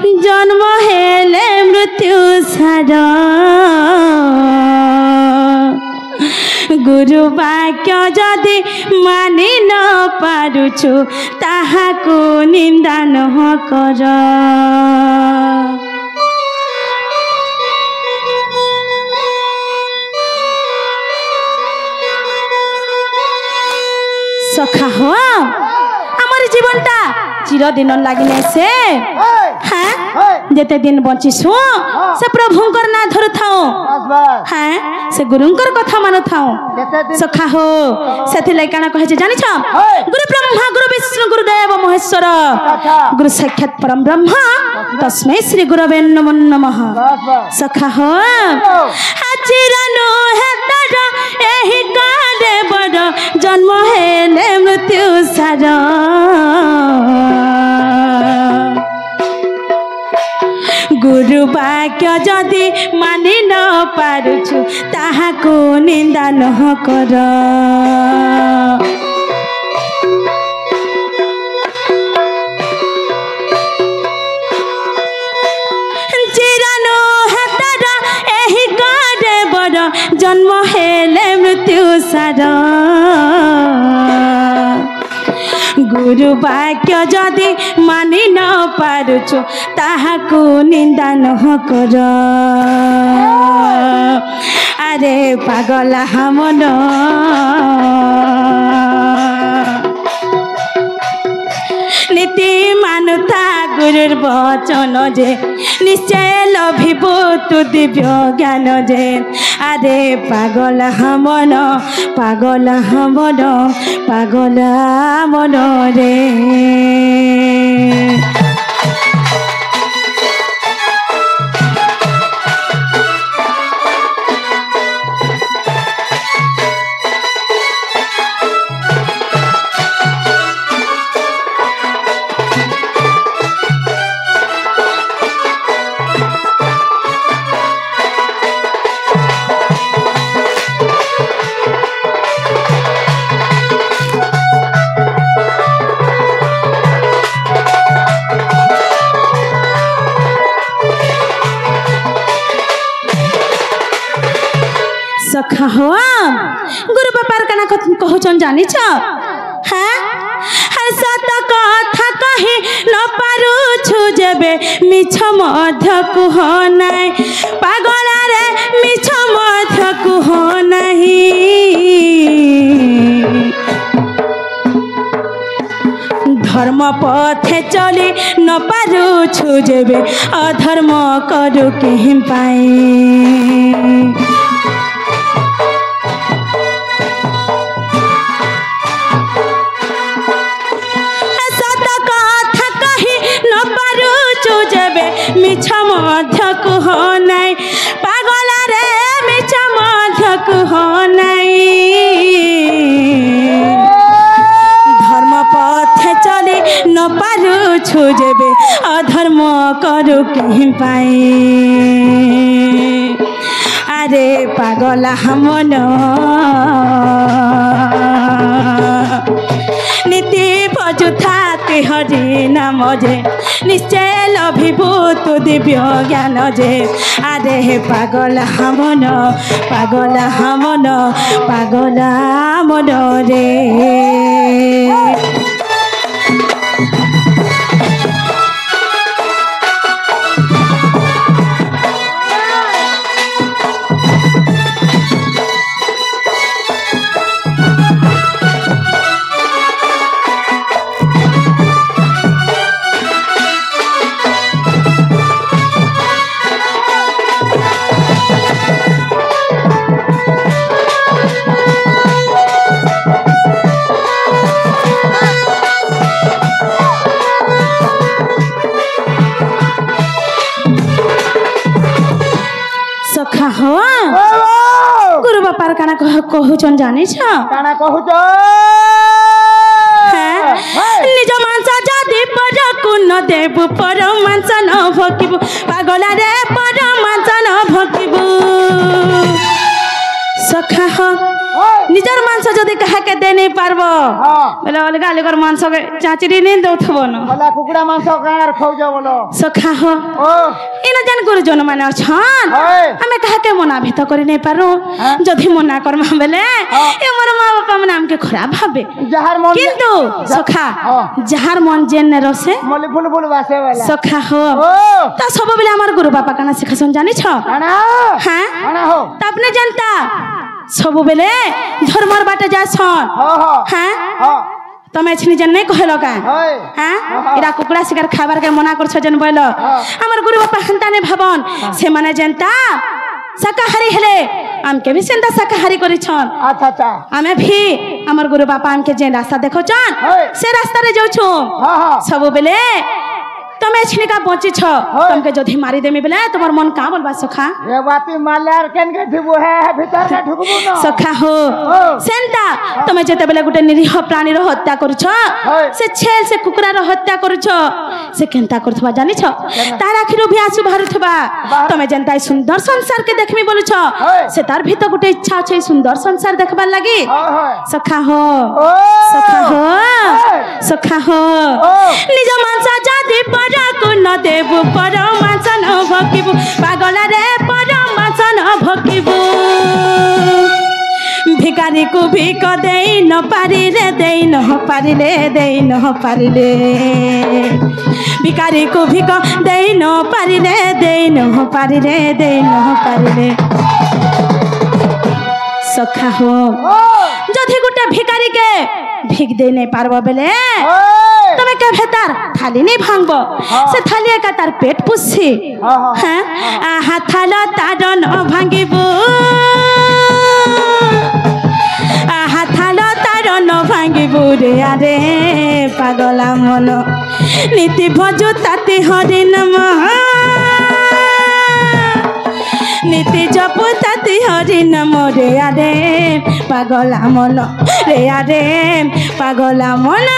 जन्म हेले मृत्यु सार गुरु वाक्य जदि मानि न पारुछु ताहाको निंदा न कर सखा हो आमर जीवनटा चिरदिन लागिने से हाँ जेते दिन बंचिसु से प्रभुंकर ना धरु थाओ हाँ से गुरुंकर कथा मानु थाओ सखा हो सेथि लाई काना कहे छै जानि छ गुरु ब्रह्मा गुरु विष्णु गुरुदेव महेश्वर गुरु साक्षात परम ब्रह्म तस्मै श्री गुरवे नमो नमः सखा हो चिरनु हेतर एही काले बड़ जन्म हेले मृत्यु सार गुरु वाक्य जदि मानि न पारुछु ताहाको निंदा न कर चिरनु हेतर एही काले बड़ जन्म हेले मृत्यु सार गुरु वाक्य जदि मानि न पारुछु ताहाको निंदा न कर अरे पागला हमन नीति मानुता गुरुर वचन जे निश्चय लभिबो तु दिव्य ज्ञान जे अरे पागला हमन पागला मन रे सखा हो गुरु बापार काना कहउछन जानि छ हां हर सत कथा कहि न पारुछु जेबे मिछ मध्य कुह नाइ पागला रे मिछ मध्य कुह नाही धर्म पथे चली न पारुछु जेबे अधर्म करू केहि पाई मिछ मध्य कुह नाइ पागला रे मिछ मध्य कुह नाइ धर्म पथे चली न पारुछु जेबे अधर्म करू केहि पाई अरे पागला हमन नीति पजुथा हरि नाम जे निश्चय लभिबो तु दिव्य ज्ञान जे अरे पागला हमन रे हो गुरु बापार काना कहउछन जानि छ काना कहउछ निज मांस जदि पर कुन देव पर मांस न भकिबु पागला रे पर मांस न भकिबु सखा हो निजर मांस जदि कहा के दे नहीं पारबो बोले अलगा अलगर मांस के चाचरी नहीं दउथबो न बोला कुकुड़ा मांस कांगार खौजो बोलो सखा हो इन जन गुरुजन माने अछन हमें कहा के मना भी तो करि नहीं पारो जदि मना करमा बेले ए मोर मां बापा मन हमके खराब भाबे जहार मन किंतु सखा जहार मन जेन न रसे मोली फुल फुल वासे वाला सखा हो त सब बेले हमर गुरु बापा कना सिखासन जानि छ आना हां आना हो त अपने जनता सब बेले धर्मर बाटे जासन हां तमे छनी जन नहीं कहलो का हां इरा कुकुड़ा शिकार खाबार के मना कर छ जन बोलो हमर गुरु बापा हंता ने भावन से माने जनता शाकाहारी हेले हमके भी सेंदा शाकाहारी करी छन अच्छा अच्छा हमें भी हमर गुरु बापा हमके जे रास्ता देखो छन से रास्ता रे जाउ छु सब बेले तमे छनी का पहुंची छ तुमके जदि मारी देमी बेले तोमर मन का बोलबा सखा ये बाती मालार केन के ठिबो है भीतर का ठुकबो न सखा हो सेंता तमे जते बेले गुटे निरीह प्राणी रो हत्या करू छ से छेल से कुकुरा रो हत्या करू छ से केनता करथबा जानि छ तार आखिरो भी आंसू बाहरुथबा तमे जनता सुंदर संसार के देखमी बोलू छ से तार भीतर गुटे इच्छा छै सुंदर संसार देखबार लागि सखा हो सखा हो सखा हो निज मानसा जाति परा को न देबु पर मानसा न भकिबु पागल रे पर मानसा न भकिबु भिखारी को भिक देई न पारिले देई न पारिले देई न पारिले भिखारी को भिक देई न पारिले देई न पारिले देई न पारिले सखा हो जदि गुटे भिखारी के भिक दे नहीं पारबो बेले तमे के भेतर थाली नहीं भांगबो से थाली का तार पेट पुछी हां आहा थाला तार न भांगिबो आहा थाला तार न भांगिबो रे आरे पागला मन नीति भजो ताते हरि नम नीति जप ताते हरि नम रे आरे पागला मन रे आरे पागला मन